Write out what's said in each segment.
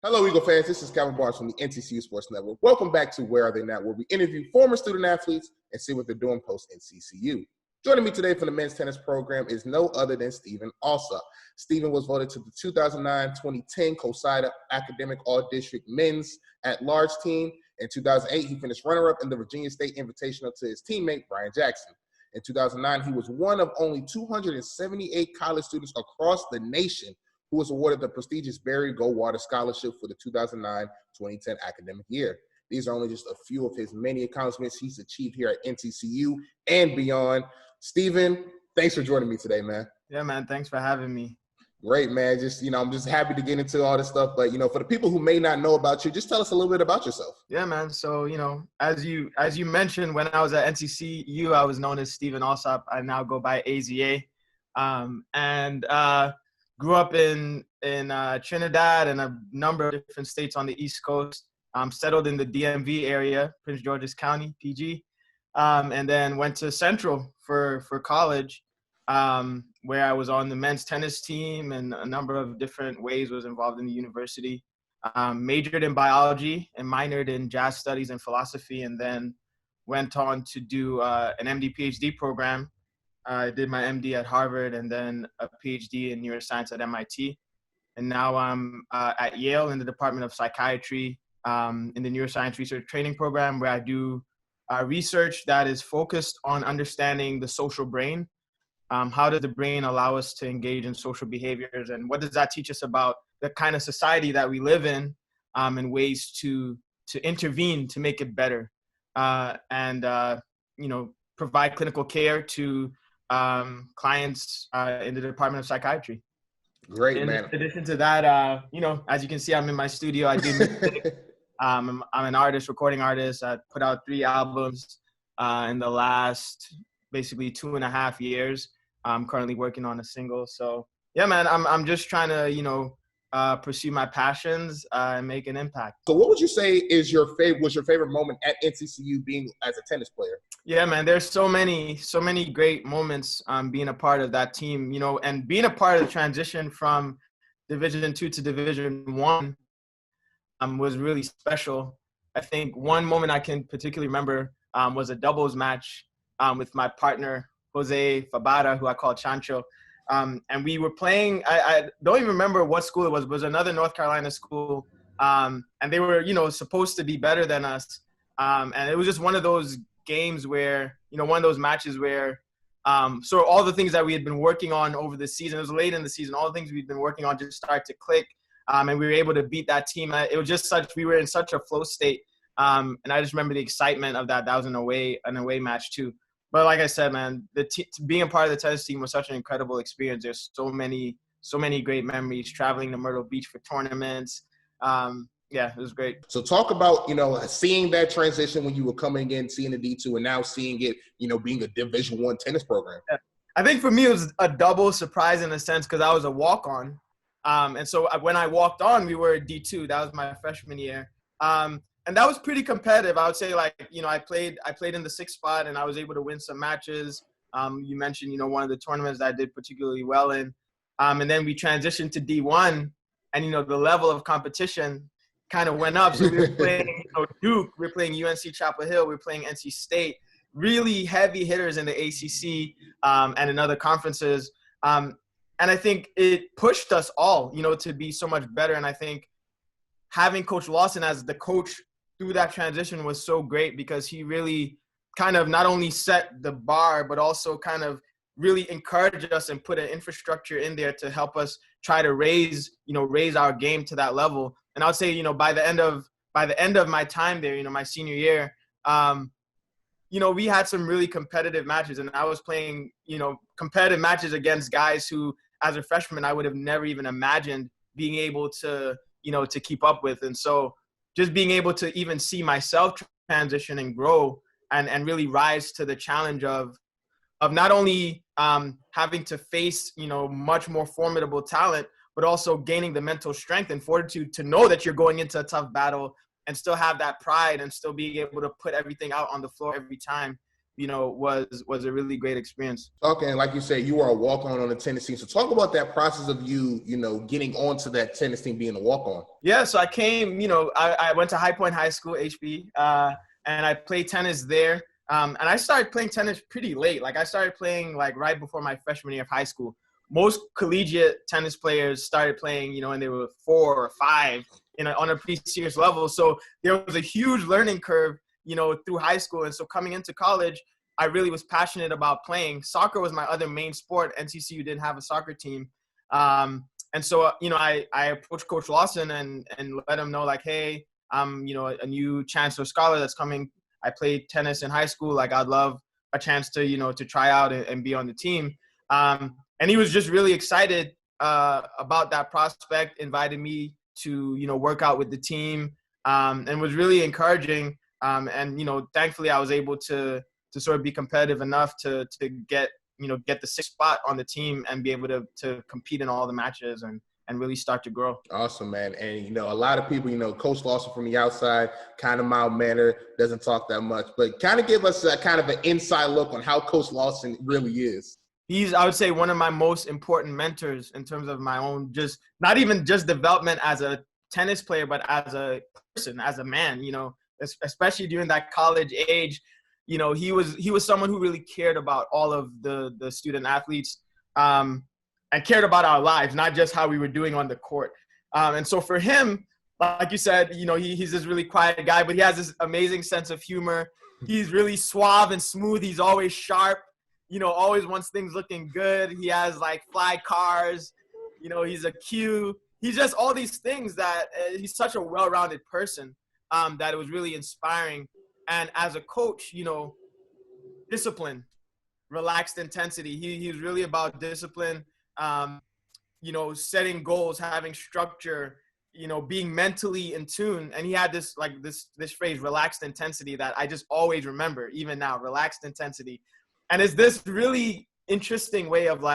Hello, Eagle fans. This is Calvin Barnes from the NCCU Sports Network. Welcome back to Where Are They Now, where we interview former student athletes and see what they're doing post-NCCU. Joining me today for the men's tennis program is no other than Stephen Allsop. Stephen was voted to the 2009-2010 CoSIDA Academic All-District Men's at-Large team. In 2008, he finished runner-up in the Virginia State Invitational to his teammate, Bryan Jackson. In 2009, he was one of only 278 college students across the nation who was awarded the prestigious Barry Goldwater Scholarship for the 2009-2010 academic year. These are only just a few of his many accomplishments he's achieved here at NCCU and beyond. Stephen, thanks for joining me today, man. Yeah, man. Thanks for having me. Great, man. I'm just happy to get into all this stuff. But, for the people who may not know about you, just tell us a little bit about yourself. Yeah, man. So, as you mentioned, when I was at NCCU, I was known as Stephen Allsop. I now go by AZA. Grew up in Trinidad and a number of different states on the East Coast. Settled in the DMV area, Prince George's County, PG. And then went to Central for college, where I was on the men's tennis team and a number of different ways was involved in the university. Majored in biology and minored in jazz studies and philosophy, and then went on to do an MD PhD program. I did my MD at Harvard and then a PhD in neuroscience at MIT. And now I'm at Yale in the Department of Psychiatry in the Neuroscience Research Training Program, where I do research that is focused on understanding the social brain. How does the brain allow us to engage in social behaviors, and what does that teach us about the kind of society that we live in, and ways to intervene to make it better, and provide clinical care to clients in the Department of Psychiatry. Great, man. In addition to that, as you can see, I'm in my studio. I do music. I'm an artist, recording artist. I put out 3 albums in the last basically 2.5 years. I'm currently working on a single. So yeah, man, I'm just trying to, pursue my passions and make an impact. So what would you say is your favorite moment at NCCU being as a tennis player? Yeah, man, there's so many great moments being a part of that team, and being a part of the transition from Division II to Division I was really special. I think one moment I can particularly remember was a doubles match with my partner, Jose Fabara, who I call Chancho. And we were playing, I don't even remember what school it was another North Carolina school. And they were, supposed to be better than us. And it was just one of those games where, one of those matches where, so all the things that we had been working on over the season, it was late in the season, all the things we'd been working on just started to click. And we were able to beat that team. It was just we were in such a flow state. And I just remember the excitement of that. That was an away match too. But like I said, man, being a part of the tennis team was such an incredible experience. There's so many great memories, traveling to Myrtle Beach for tournaments. Yeah, it was great. So talk about, seeing that transition when you were coming in, seeing the D2, and now seeing it, being a Division I tennis program. Yeah. I think for me, it was a double surprise in a sense because I was a walk-on. And so when I walked on, we were at D2. That was my freshman year. And that was pretty competitive. I would say, I played in the 6th spot, and I was able to win some matches. You mentioned, one of the tournaments that I did particularly well in. And then we transitioned to D1, and, the level of competition kind of went up. So we were playing Duke, we were playing UNC Chapel Hill, we were playing NC State, really heavy hitters in the ACC and in other conferences. And I think it pushed us all, to be so much better. And I think having Coach Lawson as the coach through that transition was so great because he really kind of not only set the bar, but also kind of really encouraged us and put an infrastructure in there to help us try to raise our game to that level. And I would say, by the end of my time there, my senior year, we had some really competitive matches, and I was playing, competitive matches against guys who, as a freshman, I would have never even imagined being able to, to keep up with. And so just being able to even see myself transition and grow and really rise to the challenge of not only having to face, much more formidable talent, but also gaining the mental strength and fortitude to know that you're going into a tough battle and still have that pride and still being able to put everything out on the floor every time. was a really great experience. Okay, like you said, you are a walk-on on the tennis team. So talk about that process of you getting onto that tennis team, being a walk-on. Yeah, so I came, I went to High Point High School, HB, and I played tennis there. And I started playing tennis pretty late. Like I started playing like right before my freshman year of high school. Most collegiate tennis players started playing, when they were 4 or 5 on a pretty serious level. So there was a huge learning curve, through high school. And so coming into college, I really was passionate about playing. Soccer was my other main sport. NCCU didn't have a soccer team. And so, I approached Coach Lawson and let him know like, hey, I'm, a new chancellor scholar that's coming. I played tennis in high school. Like I'd love a chance to, to try out and be on the team. And he was just really excited about that prospect, invited me to, work out with the team, and was really encouraging. And, thankfully I was able to sort of be competitive enough to get the 6th spot on the team and be able to compete in all the matches and really start to grow. Awesome, man. And, a lot of people, Coach Lawson from the outside, kind of mild-mannered, doesn't talk that much, but kind of give us kind of an inside look on how Coach Lawson really is. He's, I would say, one of my most important mentors in terms of my own, not even just development as a tennis player, but as a person, as a man, especially during that college age. He was someone who really cared about all of the student athletes, and cared about our lives, not just how we were doing on the court. And so for him, like you said, he's this really quiet guy, but he has this amazing sense of humor. He's really suave and smooth. He's always sharp, always wants things looking good. He has like fly cars, he's a Q. He's just all these things that he's such a well-rounded person, that it was really inspiring. And as a coach, discipline, relaxed intensity. He's really about discipline, setting goals, having structure, being mentally in tune. And he had this phrase, relaxed intensity, that I just always remember, even now, relaxed intensity. And it's this really interesting way of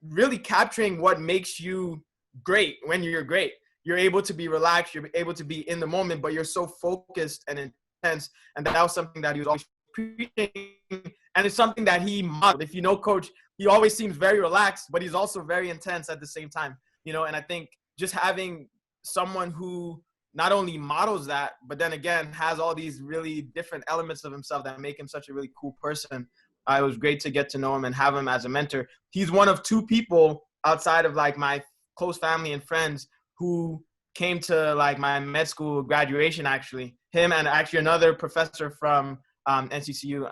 really capturing what makes you great when you're great. You're able to be relaxed, you're able to be in the moment, but you're so focused and intense. And that was something that he was always preaching. And it's something that he modeled. If you know Coach, he always seems very relaxed, but he's also very intense at the same time. And I think just having someone who not only models that, but then again, has all these really different elements of himself that make him such a really cool person. It was great to get to know him and have him as a mentor. He's one of 2 people outside of my close family and friends who came to my med school graduation, actually. Him and actually another professor from NCCU,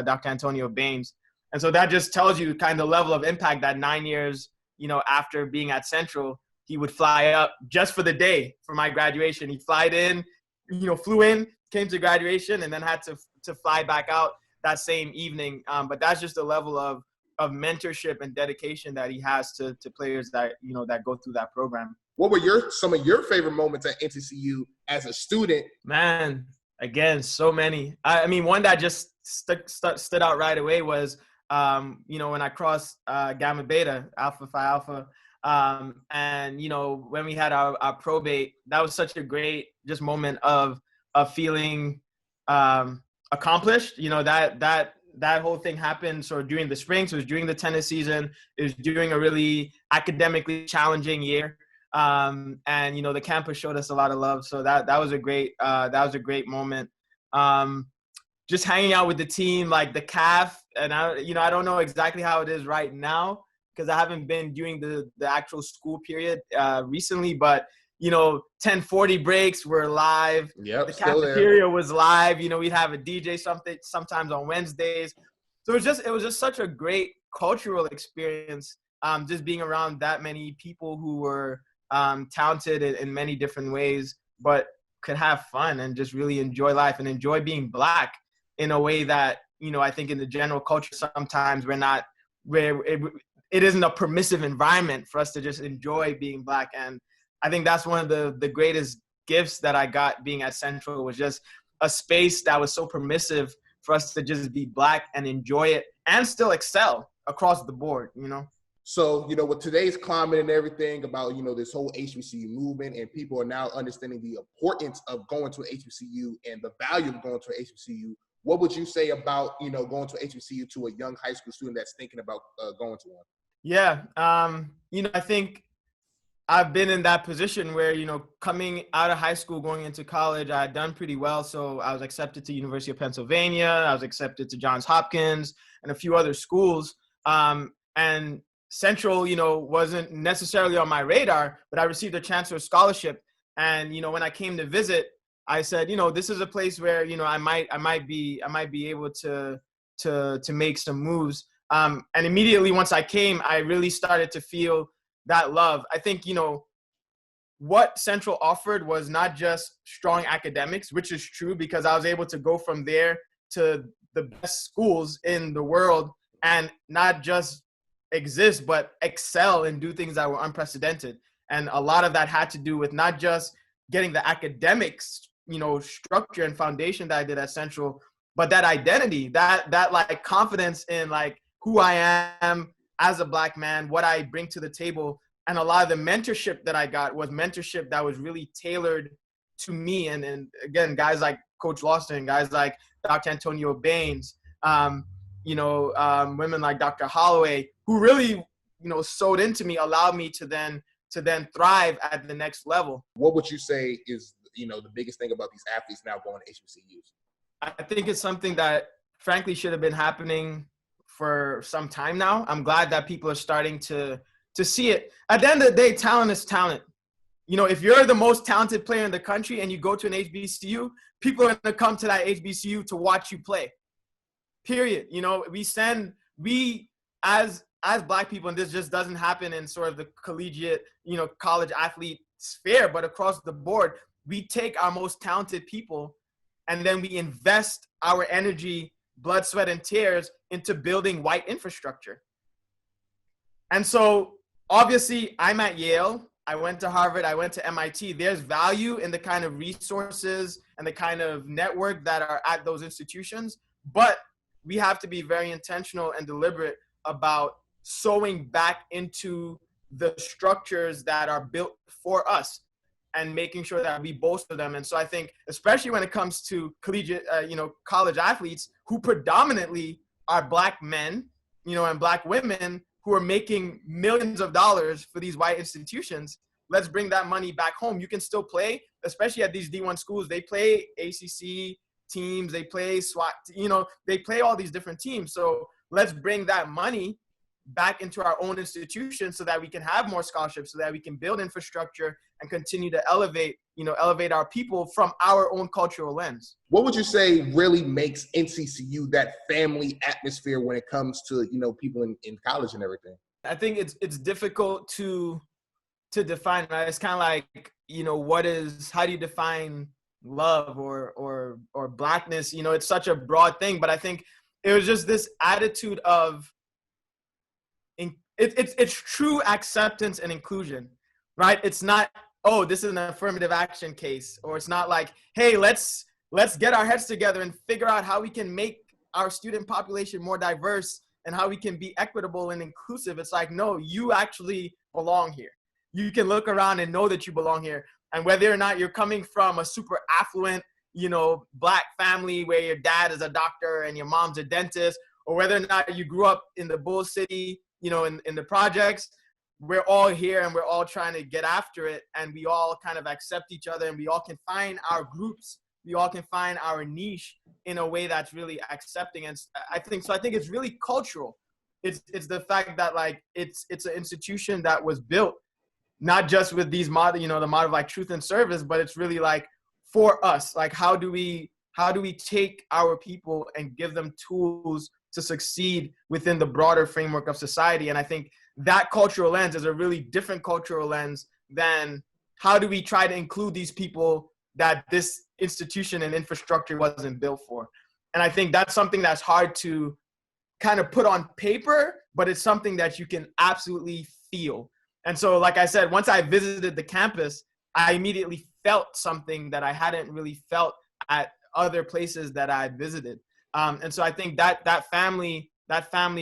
Dr. Antonio Baines. And so that just tells you kind of the level of impact that 9 years, after being at Central, he would fly up just for the day for my graduation. He flew in, came to graduation, and then had to fly back out that same evening. But that's just the level of mentorship and dedication that he has to players that, that go through that program. What were some of your favorite moments at NCCU as a student? Man, again, so many. I mean, one that just stood out right away was, when I crossed Gamma Beta, Alpha Phi Alpha, and when we had our probate, that was such a great just moment of feeling accomplished. That whole thing happened sort of during the spring, so it was during the tennis season. It was during a really academically challenging year. And the campus showed us a lot of love, so that was a great moment. Just hanging out with the team, like the CAF, and I don't know exactly how it is right now because I haven't been doing the actual school period recently, but 10:40 breaks were live. Yep, the cafeteria was live. We'd have a DJ sometimes on Wednesdays. So it was just such a great cultural experience, just being around that many people who were talented in many different ways, but could have fun and just really enjoy life and enjoy being Black in a way that, I think in the general culture, sometimes it isn't a permissive environment for us to just enjoy being Black. And I think that's one of the greatest gifts that I got being at Central, was just a space that was so permissive for us to just be Black and enjoy it and still excel across the board, So, with today's climate and everything about, this whole HBCU movement, and people are now understanding the importance of going to a HBCU and the value of going to a HBCU, What would you say about, going to HBCU to a young high school student that's thinking about going to one? Yeah. I think I've been in that position where, coming out of high school, going into college, I had done pretty well. So I was accepted to University of Pennsylvania. I was accepted to Johns Hopkins and a few other schools. And Central, wasn't necessarily on my radar, but I received a chancellor's scholarship. And, when I came to visit, I said, this is a place where, I might be able to make some moves. And immediately once I came, I really started to feel that love. I think, what Central offered was not just strong academics, which is true because I was able to go from there to the best schools in the world and not just exist, but excel and do things that were unprecedented. And a lot of that had to do with not just getting the academics, structure and foundation that I did at Central, but that identity, that like confidence in like who I am as a Black man, what I bring to the table. And a lot of the mentorship that I got was mentorship that was really tailored to me. And again, guys like Coach Lawson, guys like Dr. Antonio Baines, women like Dr. Holloway, who really, sewed into me, allowed me to then thrive at the next level. What would you say is, the biggest thing about these athletes now going to HBCUs? I think it's something that frankly should have been happening for some time now. I'm glad that people are starting to see it. At the end of the day, talent is talent. If you're the most talented player in the country and you go to an HBCU, people are going to come to that HBCU to watch you play. Period. We as Black people, and this just doesn't happen in sort of the collegiate, college athlete sphere, but across the board, we take our most talented people and then we invest our energy, blood, sweat, and tears into building white infrastructure. And so obviously I'm at Yale, I went to Harvard, I went to MIT. There's value in the kind of resources and the kind of network that are at those institutions, but we have to be very intentional and deliberate about sewing back into the structures that are built for us and making sure that we bolster them. And so I think, especially when it comes to collegiate, college athletes who predominantly are Black men, and Black women who are making millions of dollars for these white institutions, let's bring that money back home. You can still play, especially at these D1 schools. They play ACC teams, they play SWAT, they play all these different teams. So let's bring that money back into our own institutions so that we can have more scholarships, so that we can build infrastructure and continue to elevate our people from our own cultural lens. What would you say really makes NCCU that family atmosphere when it comes to, people in college and everything? I think it's difficult to define, right? It's kind of like, how do you define love or Blackness? It's such a broad thing, but I think it was just this attitude of it's true acceptance and inclusion, right? It's not, oh, this is an affirmative action case, or it's not like, hey, let's get our heads together and figure out how we can make our student population more diverse and how we can be equitable and inclusive. It's like, no, you actually belong here. You can look around and know that you belong here. And whether or not you're coming from a super affluent, Black family where your dad is a doctor and your mom's a dentist, or whether or not you grew up in the Bull City, in the projects, we're all here and we're all trying to get after it. And we all kind of accept each other and we all can find our groups. We all can find our niche in a way that's really accepting. And I think it's really cultural. It's the fact that like, it's an institution that was built not just with these model, the model of like truth and service, but it's really like for us, like how do we take our people and give them tools to succeed within the broader framework of society? And I think that cultural lens is a really different cultural lens than how do we try to include these people that this institution and infrastructure wasn't built for. And I think that's something that's hard to kind of put on paper, but it's something that you can absolutely feel. And so, like I said, once I visited the campus, I immediately felt something that I hadn't really felt at other places that I visited. And so I think that family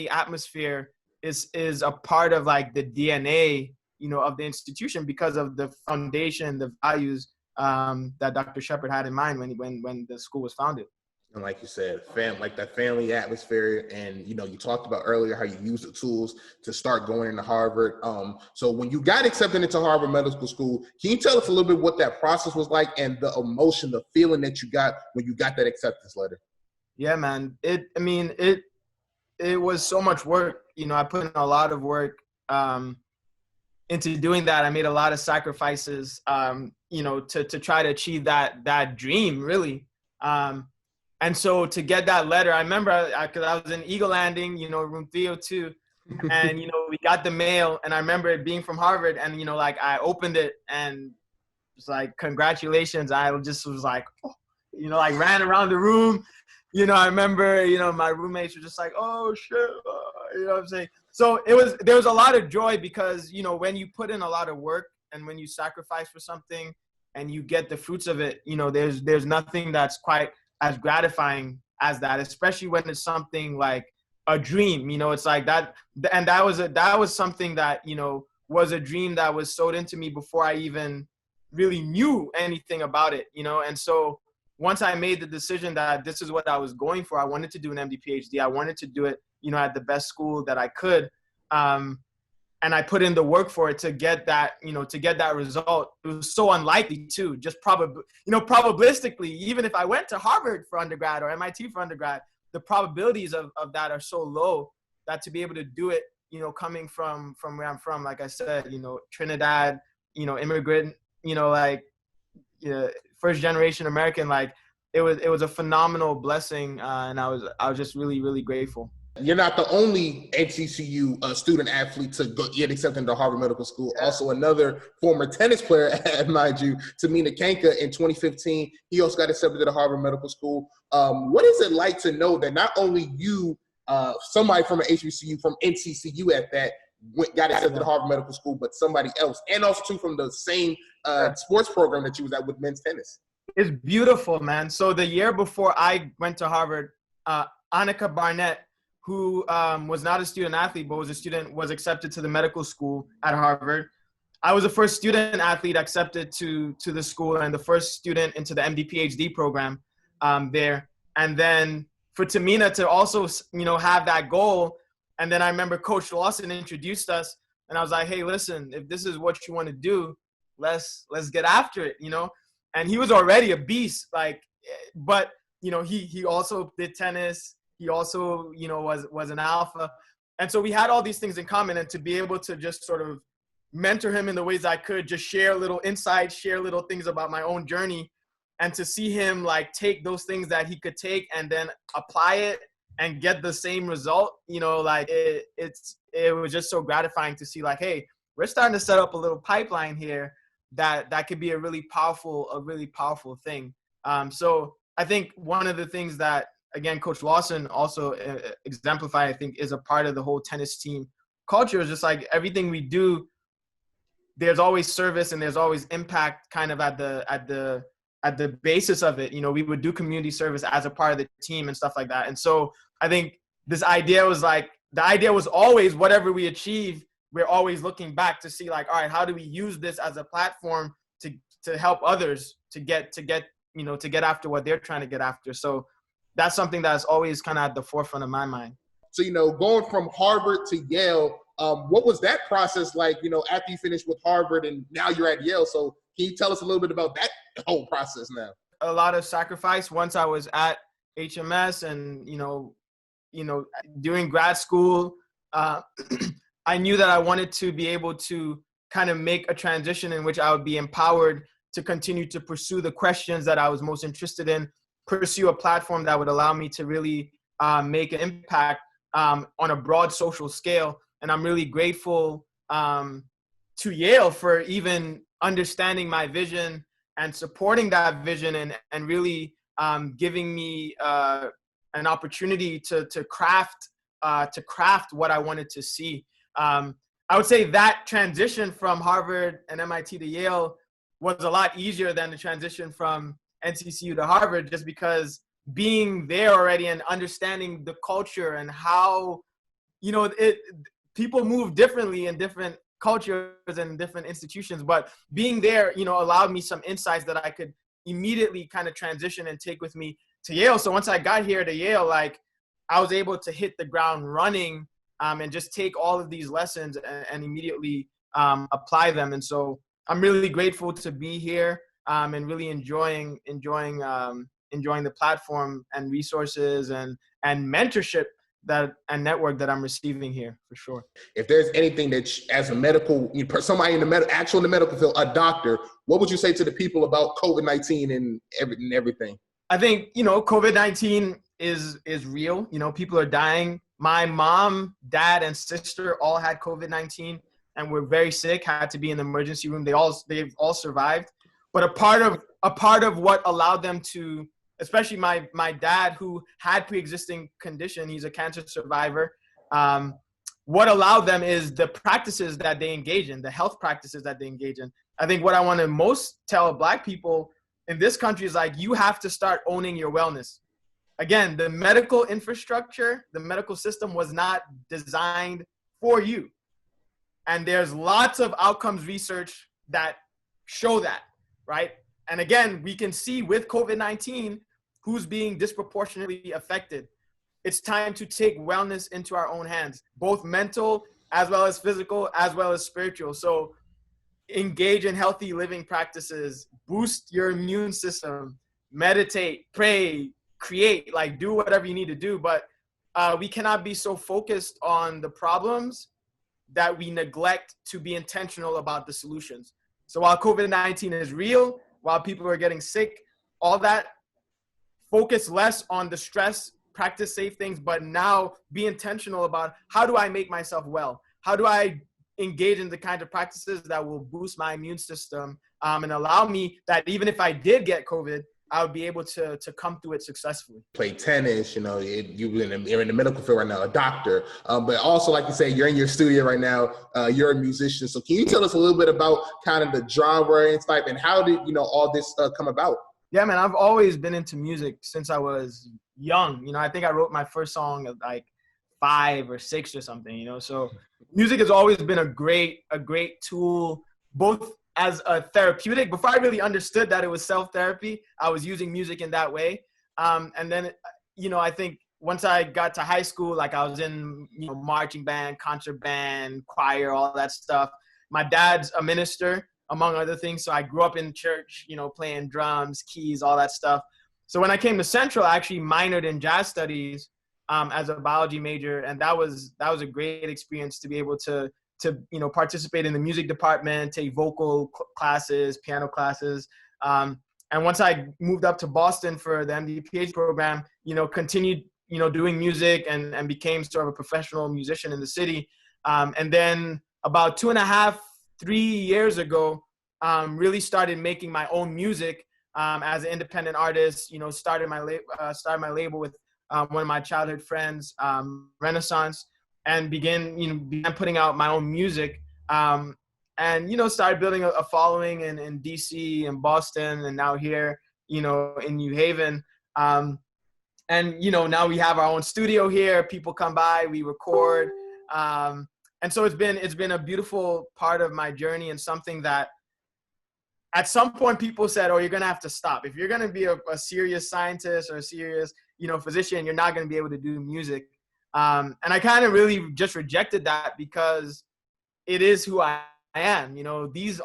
atmosphere is a part of like the DNA, of the institution because of the foundation, the values that Dr. Shepard had in mind when the school was founded. And like you said, like that family atmosphere, and you talked about earlier how you use the tools to start going into Harvard. So when you got accepted into Harvard Medical School, can you tell us a little bit what that process was like and the emotion, the feeling that you got when you got that acceptance letter? Yeah, man. It was so much work. I put in a lot of work into doing that. I made a lot of sacrifices, to try to achieve that dream, really. And so to get that letter, I remember because I was in Eagle Landing, room 302, and, we got the mail, and I remember it being from Harvard, and, I opened it and it's like, congratulations. I just was like, oh, ran around the room. I remember, my roommates were just like, oh shit, what I'm saying? So there was a lot of joy because, when you put in a lot of work and when you sacrifice for something and you get the fruits of it, there's nothing that's quite as gratifying as that, especially when it's something like a dream. It's like that. And that was something that, was a dream that was sewed into me before I even really knew anything about it, And so once I made the decision that this is what I was going for, I wanted to do an MD PhD. I wanted to do it, at the best school that I could. And I put in the work for it to get that, to get that result. It was so unlikely too, just probabilistically, even if I went to Harvard for undergrad or MIT for undergrad, the probabilities of that are so low that to be able to do it, coming from where I'm from, like I said, Trinidad, immigrant, first generation American, it was a phenomenal blessing. And I was just really, really grateful. You're not the only NCCU student athlete to get accepted into Harvard Medical School. Yeah. Also, another former tennis player, mind you, Tamina Kanka in 2015, he also got accepted to Harvard Medical School. What is it like to know that not only you, somebody from an HBCU, from NCCU at that, got accepted to Harvard Medical School, but somebody else, and also too from the same sports program that you was at with men's tennis? It's beautiful, man. So the year before I went to Harvard, Annika Barnett, who was not a student athlete, but was accepted to the medical school at Harvard. I was the first student athlete accepted to the school and the first student into the MD PhD program there. And then for Tamina to also, have that goal. And then I remember Coach Lawson introduced us and I was like, hey, listen, if this is what you want to do, let's get after it, And he was already a beast, but, he also did tennis. He also, was an alpha. And so we had all these things in common, and to be able to just sort of mentor him in the ways I could, just share little insights, share little things about my own journey, and to see him take those things that he could take and then apply it and get the same result, it was just so gratifying to see hey, we're starting to set up a little pipeline here that could be a really powerful thing. So I think one of the things that, again, Coach Lawson also exemplified, I think, is a part of the whole tennis team culture. Is just everything we do, there's always service and there's always impact kind of at the basis of it. We would do community service as a part of the team and stuff like that. And so I think this idea was the idea was always whatever we achieve, we're always looking back to see all right, how do we use this as a platform to help others to get after what they're trying to get after. So that's something that's always kind of at the forefront of my mind. So, going from Harvard to Yale, what was that process like, after you finished with Harvard and now you're at Yale? So can you tell us a little bit about that whole process now? A lot of sacrifice once I was at HMS and, during grad school, I knew that I wanted to be able to kind of make a transition in which I would be empowered to continue to pursue the questions that I was most interested in, pursue a platform that would allow me to really make an impact on a broad social scale. And I'm really grateful to Yale for even understanding my vision and supporting that vision and really giving me an opportunity to craft what I wanted to see. I would say that transition from Harvard and MIT to Yale was a lot easier than the transition from NCCU to Harvard, just because being there already and understanding the culture and how, people move differently in different cultures and different institutions, but being there, allowed me some insights that I could immediately kind of transition and take with me Yale. So once I got here to Yale, like I was able to hit the ground running and just take all of these lessons and immediately apply them. And so I'm really grateful to be here and really enjoying the platform and resources and mentorship and network that I'm receiving here, for sure. If there's anything that, as a medical, somebody in the medical field, a doctor, what would you say to the people about COVID-19 and everything? I think, COVID-19 is real. People are dying. My mom, dad, and sister all had COVID-19 and were very sick, had to be in the emergency room. They've all survived. But a part of what allowed them to, especially my dad, who had pre-existing condition, he's a cancer survivor. What allowed them is the practices that they engage in, the health practices that they engage in. I think what I want to most tell Black people in this country is like, you have to start owning your wellness. Again, the medical infrastructure, the medical system was not designed for you. And there's lots of outcomes research that show that, right? And again, we can see with COVID-19, who's being disproportionately affected. It's time to take wellness into our own hands, both mental as well as physical, as well as spiritual. So engage in healthy living practices, boost your immune system, meditate, pray, create, like do whatever you need to do. But we cannot be so focused on the problems that we neglect to be intentional about the solutions. So while COVID-19 is real, while people are getting sick, all that, focus less on the stress, practice safe things, but now be intentional about how do I make myself well? How do I engage in the kind of practices that will boost my immune system and allow me that even if I did get COVID, I would be able to come through it successfully. Play tennis, you're in the medical field right now, a doctor, but also, like you say, you're in your studio right now, you're a musician. So can you tell us a little bit about kind of the genre and type, and how did, all this come about? Yeah, man, I've always been into music since I was young. I think I wrote my first song at like 5 or 6 or something, so music has always been a great tool, both as a therapeutic. Before I really understood that it was self-therapy, I was using music in that way. And then, I think once I got to high school, like I was in, marching band, concert band, choir, all that stuff. My dad's a minister, among other things. So I grew up in church, playing drums, keys, all that stuff. So when I came to Central, I actually minored in jazz studies as a biology major. And that was a great experience to be able to participate in the music department, take vocal classes, piano classes. And once I moved up to Boston for the MD-PhD program, continued, doing music and became sort of a professional musician in the city. And then about 2.5, 3 years ago, really started making my own music as an independent artist. Started my label with one of my childhood friends, Renaissance, and began putting out my own music. And started building a following in DC and Boston, and now here, in New Haven. And now we have our own studio here. People come by, we record. And so it's been a beautiful part of my journey, and something that at some point people said, oh, you're going to have to stop. If you're going to be a serious scientist or a serious, physician, you're not going to be able to do music. And I kind of really just rejected that, because it is who I am.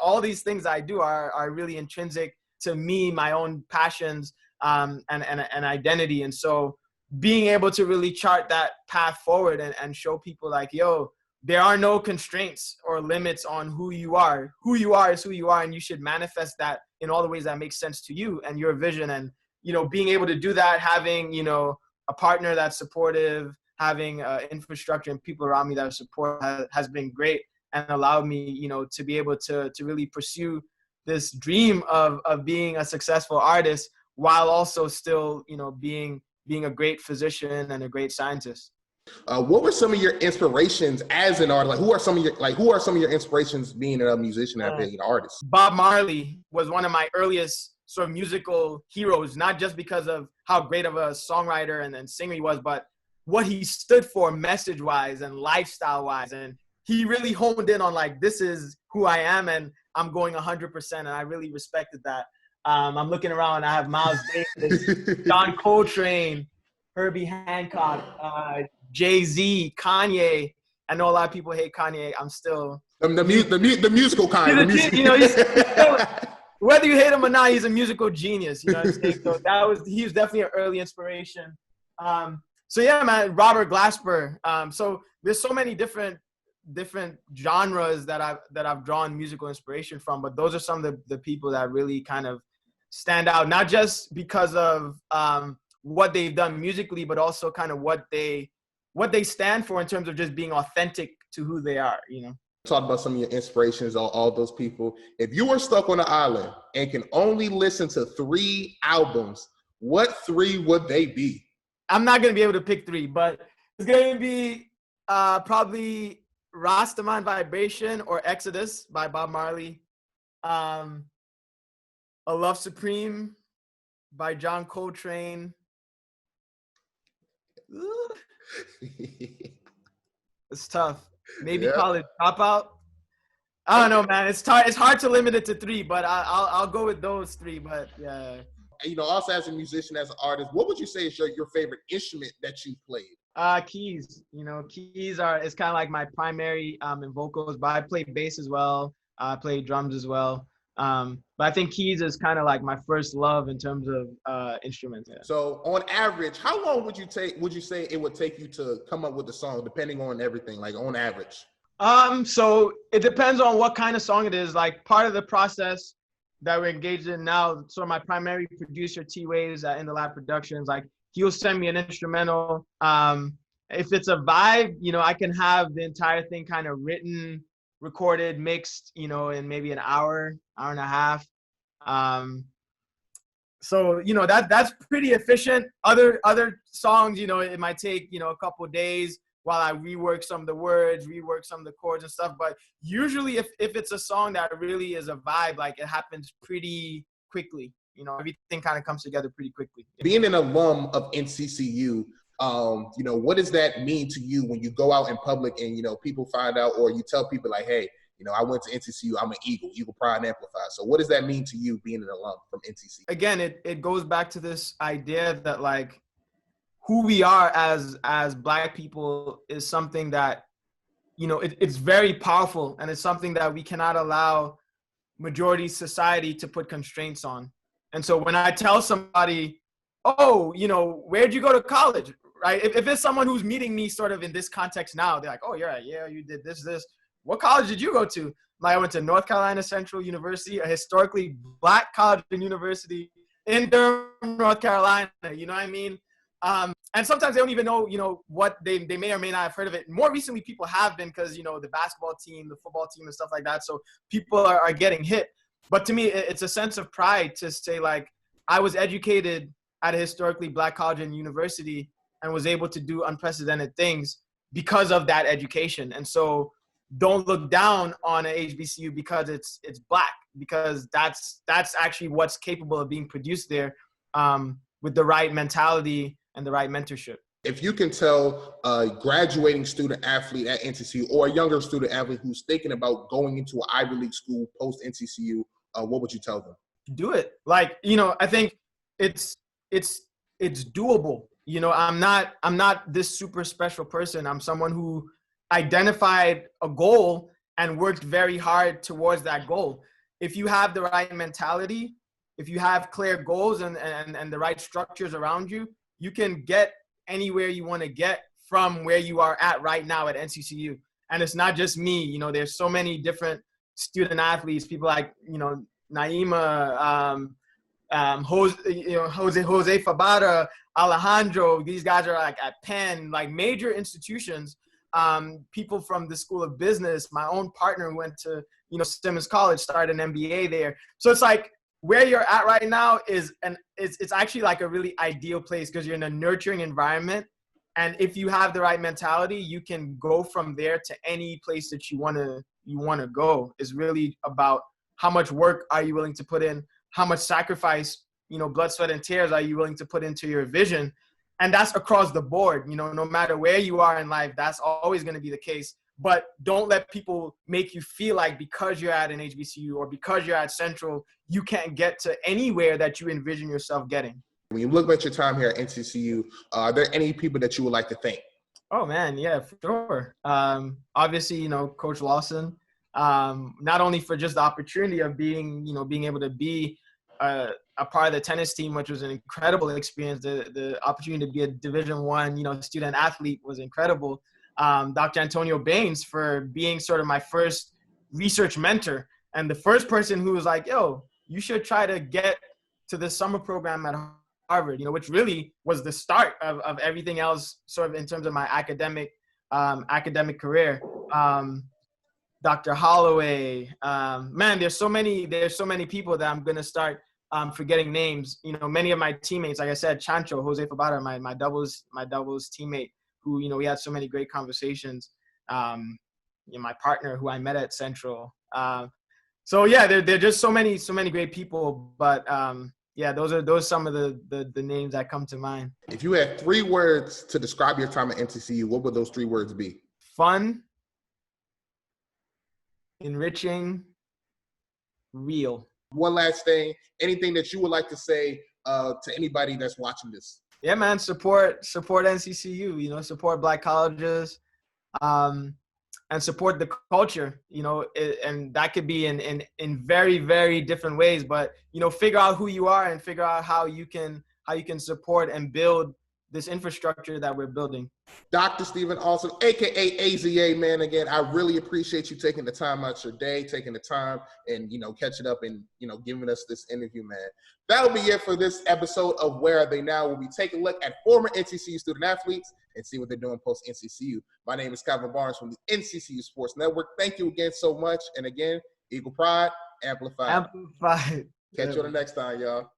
All these things I do are really intrinsic to me, my own passions and identity. And so being able to really chart that path forward and show people like, yo, there are no constraints or limits on who you are. Who you are is who you are, and you should manifest that in all the ways that make sense to you and your vision. And, being able to do that, having, a partner that's supportive, having infrastructure and people around me that are supportive has been great, and allowed me, to be able to really pursue this dream of being a successful artist while also still, being a great physician and a great scientist. What were some of your inspirations as an artist? Who are some of your inspirations being a musician and being an artist? Bob Marley was one of my earliest sort of musical heroes, not just because of how great of a songwriter and singer he was, but what he stood for message-wise and lifestyle-wise. And he really honed in on like, this is who I am, and I'm going 100%. And I really respected that. I'm looking around. I have Miles Davis, John Coltrane, Herbie Hancock, Jay-Z, Kanye. I know a lot of people hate Kanye. I'm still the musical kind. He's still, whether you hate him or not, he's a musical genius. You know what I'm saying? So he was definitely an early inspiration. So yeah, man, Robert Glasper. So there's so many different genres that I've drawn musical inspiration from, but those are some of the people that really kind of stand out, not just because of what they've done musically, but also kind of what they stand for in terms of just being authentic to who they are, you know. Talk about some of your inspirations, all those people. If you were stuck on an island and can only listen to 3 albums, what 3 would they be? I'm not going to be able to pick 3, but it's going to be probably Rastaman Vibration or Exodus by Bob Marley. A Love Supreme by John Coltrane. It's tough. Maybe College Dropout. I don't know, man. It's hard to limit it to 3, but I'll go with those 3. But yeah. You know, also as a musician, as an artist, what would you say is your favorite instrument that you played? Keys. You know, keys it's kind of like my primary in vocals, but I play bass as well. I play drums as well. But I think keys is kind of like my first love in terms of instruments. Yeah. So on average, how long would you say it would take you to come up with the song, depending on everything, like on average? So it depends on what kind of song it is. Like part of the process that we're engaged in now, so my primary producer, T-Waves at In The Lab Productions, like he'll send me an instrumental. If it's a vibe, you know, I can have the entire thing kind of written, recorded, mixed, you know, in maybe an hour and a half. So, you know, that's pretty efficient. Other songs, you know, it might take, you know, a couple of days while I rework some of the words, rework some of the chords and stuff. But usually if it's a song that really is a vibe, like it happens pretty quickly. You know, everything kind of comes together pretty quickly. Being an alum of NCCU, you know, what does that mean to you when you go out in public and, you know, people find out, or you tell people like, hey, you know, I went to NCCU, I'm an Eagle Pride and Amplified. So what does that mean to you being an alum from NCCU? Again, it goes back to this idea that like who we are as Black people is something that, you know, it's very powerful, and it's something that we cannot allow majority society to put constraints on. And so when I tell somebody, oh, you know, where'd you go to college, right? If it's someone who's meeting me sort of in this context now, they're like, oh, you're right, yeah, you did this. What college did you go to? Like, I went to North Carolina Central University, a historically Black college and university in Durham, North Carolina. You know what I mean? And sometimes they don't even know, you know, what they may or may not have heard of it. More recently, people have been, because, you know, the basketball team, the football team and stuff like that. So people are getting hit. But to me, it's a sense of pride to say, like, I was educated at a historically Black college and university and was able to do unprecedented things because of that education. And so don't look down on an HBCU because it's Black, because that's actually what's capable of being produced there with the right mentality and the right mentorship. If you can tell a graduating student athlete at NCCU or a younger student athlete who's thinking about going into an Ivy League school post NCCU, what would you tell them? Do it. Like, you know, I think it's doable. You know, I'm not this super special person. I'm someone who identified a goal and worked very hard towards that goal. If you have the right mentality, if you have clear goals and the right structures around you, you can get anywhere you want to get from where you are at right now at NCCU. And it's not just me. You know, there's so many different student athletes, people like, you know, Naima, Jose Fabara, Alejandro. These guys are like at Penn, like major institutions. People from the School of Business. My own partner went to, you know, Simmons College, started an MBA there. So it's like where you're at right now it's actually like a really ideal place because you're in a nurturing environment. And if you have the right mentality, you can go from there to any place that you want to go. It's really about how much work are you willing to put in, how much sacrifice, you know, blood, sweat, and tears are you willing to put into your vision. And that's across the board, you know, no matter where you are in life, that's always going to be the case. but don't let people make you feel like because you're at an HBCU or because you're at Central, you can't get to anywhere that you envision yourself getting. When you look at your time here at NCCU, are there any people that you would like to thank? Oh man, yeah, for sure. Obviously, you know, Coach Lawson, not only for just the opportunity of being able to be a part of the tennis team, which was an incredible experience. The opportunity to be a Division I, student athlete was incredible. Dr. Antonio Baines for being sort of my first research mentor and the first person who was like, yo, you should try to get to the summer program at Harvard, which really was the start of everything else sort of in terms of my academic career. Dr. Holloway, man, there's so many people that I'm going to start forgetting names. Many of my teammates, like I said, Chancho, Jose Fabara, my doubles teammate, who, we had so many great conversations. My partner who I met at Central. So yeah, they're just so many great people. But yeah, those are some of the names that come to mind. If you had 3 words to describe your time at NCCU, what would those 3 words be? Fun, enriching, real. One last thing, anything that you would like to say to anybody that's watching this? Yeah, man, support NCCU, support Black colleges, and support the culture, and that could be in very, very different ways, but, figure out who you are and figure out how you can support and build this infrastructure that we're building. Dr. Stephen Allsop, aka AZA, man, again, I really appreciate you taking the time out your day, taking the time and, catching up and, giving us this interview, man. That'll be it for this episode of Where Are They Now? We'll be taking a look at former NCCU student athletes and see what they're doing post-NCCU. My name is Calvin Barnes from the NCCU Sports Network. Thank you again so much. And again, Eagle Pride, Amplified. Amplified. Catch you on the next time, y'all.